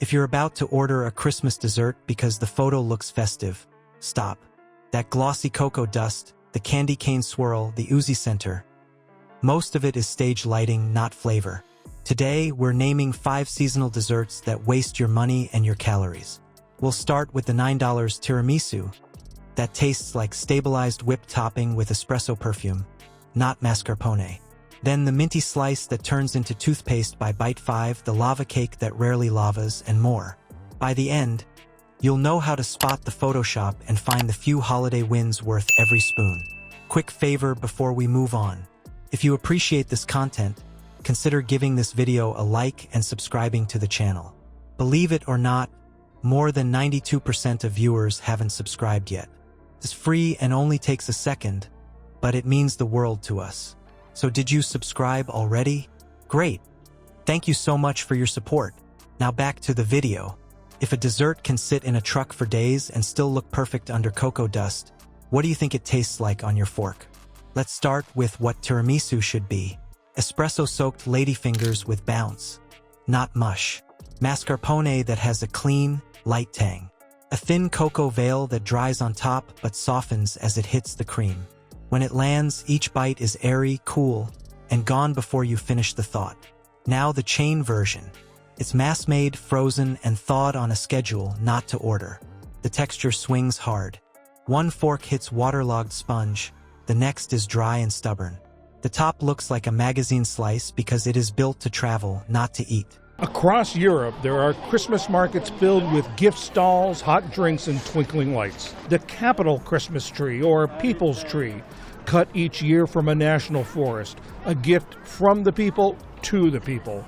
If you're about to order a Christmas dessert because the photo looks festive, stop. That glossy cocoa dust, the candy cane swirl, the oozy center. Most of it is stage lighting, not flavor. Today, we're naming 5 seasonal desserts that waste your money and your calories. We'll start with the $9 tiramisu. That tastes like stabilized whipped topping with espresso perfume, not mascarpone. Then the minty slice that turns into toothpaste by Bite 5, the lava cake that rarely lavas, and more. By the end, you'll know how to spot the Photoshop and find the few holiday wins worth every spoon. Quick favor before we move on. If you appreciate this content, consider giving this video a like and subscribing to the channel. Believe it or not, more than 92% of viewers haven't subscribed yet. It's free and only takes a second, but it means the world to us. So did you subscribe already? Great! Thank you so much for your support. Now back to the video. If a dessert can sit in a truck for days and still look perfect under cocoa dust, what do you think it tastes like on your fork? Let's start with what tiramisu should be. Espresso-soaked ladyfingers with bounce. Not mush. Mascarpone that has a clean, light tang. A thin cocoa veil that dries on top but softens as it hits the cream. When it lands, each bite is airy, cool, and gone before you finish the thought. Now the chain version. It's mass-made, frozen, and thawed on a schedule, not to order. The texture swings hard. One fork hits waterlogged sponge, the next is dry and stubborn. The top looks like a magazine slice because it is built to travel, not to eat. Across Europe, there are Christmas markets filled with gift stalls, hot drinks, and twinkling lights. The capital Christmas tree, or people's tree, cut each year from a national forest, a gift from the people to the people.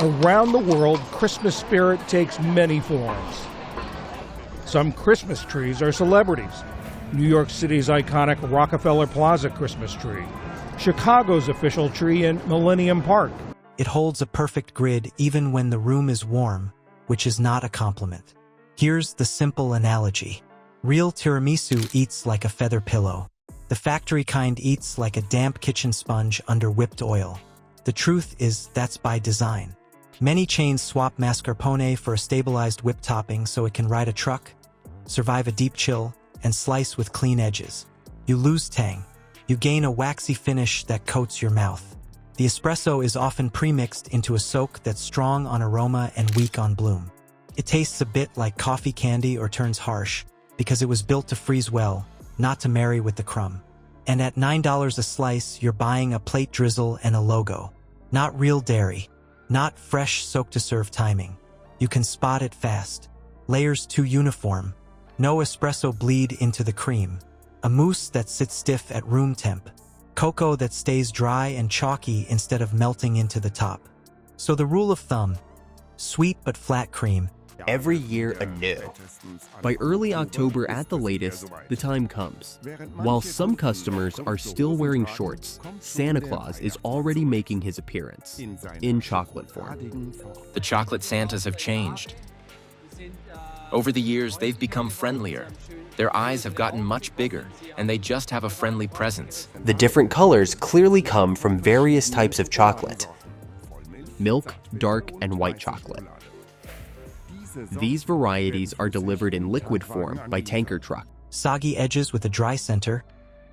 Around the world, Christmas spirit takes many forms. Some Christmas trees are celebrities. New York City's iconic Rockefeller Plaza Christmas tree, Chicago's official tree in Millennium Park. It holds a perfect grid even when the room is warm, which is not a compliment. Here's the simple analogy. Real tiramisu eats like a feather pillow. The factory kind eats like a damp kitchen sponge under whipped oil. The truth is that's by design. Many chains swap mascarpone for a stabilized whipped topping so it can ride a truck, survive a deep chill, and slice with clean edges. You lose tang. You gain a waxy finish that coats your mouth. The espresso is often pre-mixed into a soak that's strong on aroma and weak on bloom. It tastes a bit like coffee candy or turns harsh because it was built to freeze well, not to marry with the crumb. And at $9 a slice, you're buying a plate drizzle and a logo. Not real dairy. Not fresh soak-to-serve timing. You can spot it fast. Layers too uniform. No espresso bleed into the cream. A mousse that sits stiff at room temp. Cocoa that stays dry and chalky instead of melting into the top. So the rule of thumb, sweet but flat cream. Every year anew. By early October at the latest, the time comes. While some customers are still wearing shorts, Santa Claus is already making his appearance, in chocolate form. The chocolate Santas have changed. Over the years, they've become friendlier. Their eyes have gotten much bigger, and they just have a friendly presence. The different colors clearly come from various types of chocolate. Milk, dark, and white chocolate. These varieties are delivered in liquid form by tanker truck. Soggy edges with a dry center,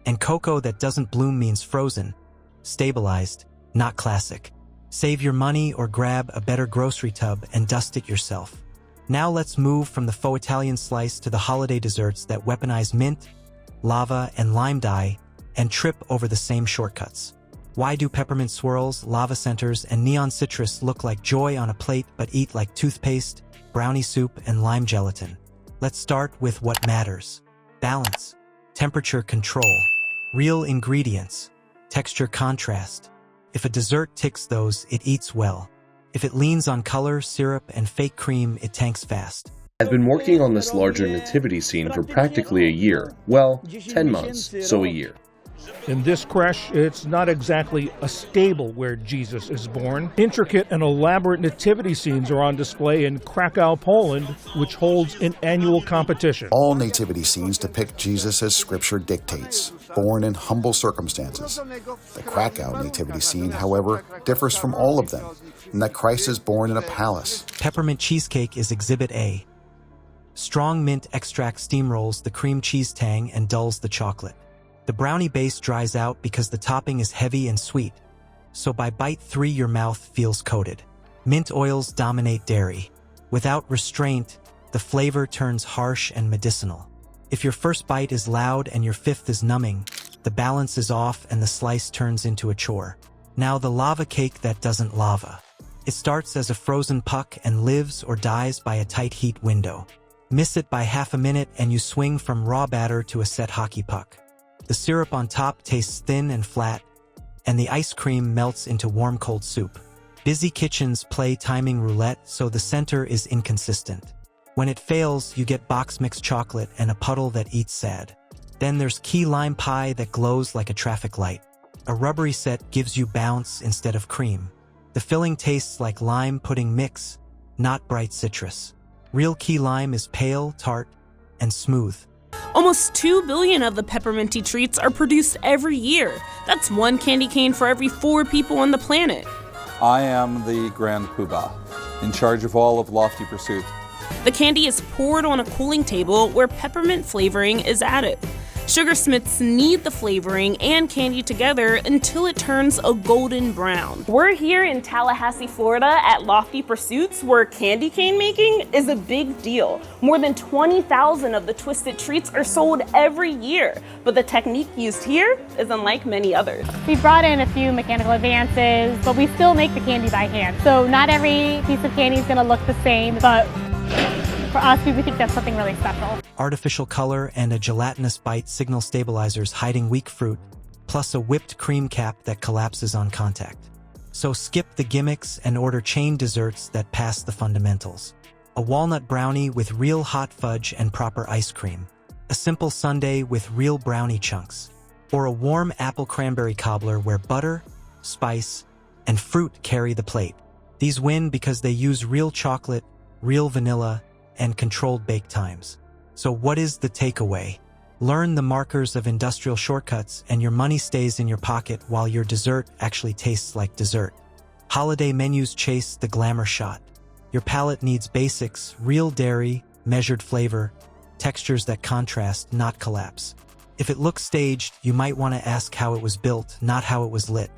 and cocoa that doesn't bloom means frozen, stabilized, not classic. Save your money or grab a better grocery tub and dust it yourself. Now let's move from the faux Italian slice to the holiday desserts that weaponize mint, lava, and lime dye and trip over the same shortcuts. Why do peppermint swirls, lava centers, and neon citrus look like joy on a plate but eat like toothpaste, brownie soup, and lime gelatin? Let's start with what matters. Balance, temperature control, real ingredients, texture contrast. If a dessert ticks those, it eats well. If it leans on color, syrup, and fake cream, it tanks fast. I've been working on this larger nativity scene for practically a year. Well, 10 months, so a year. In this creche, it's not exactly a stable where Jesus is born. Intricate and elaborate nativity scenes are on display in Krakow, Poland, which holds an annual competition. All nativity scenes depict Jesus as Scripture dictates, born in humble circumstances. The Krakow nativity scene, however, differs from all of them, in that Christ is born in a palace. Peppermint cheesecake is Exhibit A. Strong mint extract steamrolls the cream cheese tang and dulls the chocolate. The brownie base dries out because the topping is heavy and sweet, so by bite 3 your mouth feels coated. Mint oils dominate dairy. Without restraint, the flavor turns harsh and medicinal. If your first bite is loud and your 5th is numbing, the balance is off and the slice turns into a chore. Now the lava cake that doesn't lava. It starts as a frozen puck and lives or dies by a tight heat window. Miss it by half a minute and you swing from raw batter to a set hockey puck. The syrup on top tastes thin and flat, and the ice cream melts into warm cold soup. Busy kitchens play timing roulette, so the center is inconsistent. When it fails, you get box mixed chocolate and a puddle that eats sad. Then there's key lime pie that glows like a traffic light. A rubbery set gives you bounce instead of cream. The filling tastes like lime pudding mix, not bright citrus. Real key lime is pale, tart, and smooth. Almost 2 billion of the pepperminty treats are produced every year. That's 1 candy cane for every 4 people on the planet. I am the Grand Poobah, in charge of all of Lofty Pursuit. The candy is poured on a cooling table where peppermint flavoring is added. Sugarsmiths knead the flavoring and candy together until it turns a golden brown. We're here in Tallahassee, Florida at Lofty Pursuits, where candy cane making is a big deal. More than 20,000 of the twisted treats are sold every year, but the technique used here is unlike many others. We brought in a few mechanical advances, but we still make the candy by hand. So not every piece of candy is gonna look the same, but for us, we think that's something really special. Artificial color and a gelatinous bite signal stabilizers hiding weak fruit, plus a whipped cream cap that collapses on contact. So skip the gimmicks and order chain desserts that pass the fundamentals. A walnut brownie with real hot fudge and proper ice cream. A simple sundae with real brownie chunks. Or a warm apple cranberry cobbler where butter, spice, and fruit carry the plate. These win because they use real chocolate, real vanilla, and controlled bake times. So what is the takeaway? Learn the markers of industrial shortcuts and your money stays in your pocket while your dessert actually tastes like dessert. Holiday menus chase the glamour shot. Your palate needs basics, real dairy, measured flavor, textures that contrast, not collapse. If it looks staged, you might want to ask how it was built, not how it was lit.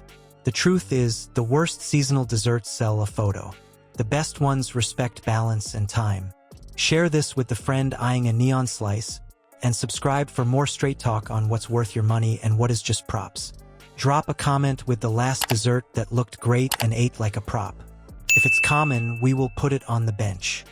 The truth is, the worst seasonal desserts sell a photo. The best ones respect balance and time. Share this with the friend eyeing a neon slice, and subscribe for more straight talk on what's worth your money and what is just props. Drop a comment with the last dessert that looked great and ate like a prop. If it's common, we will put it on the bench.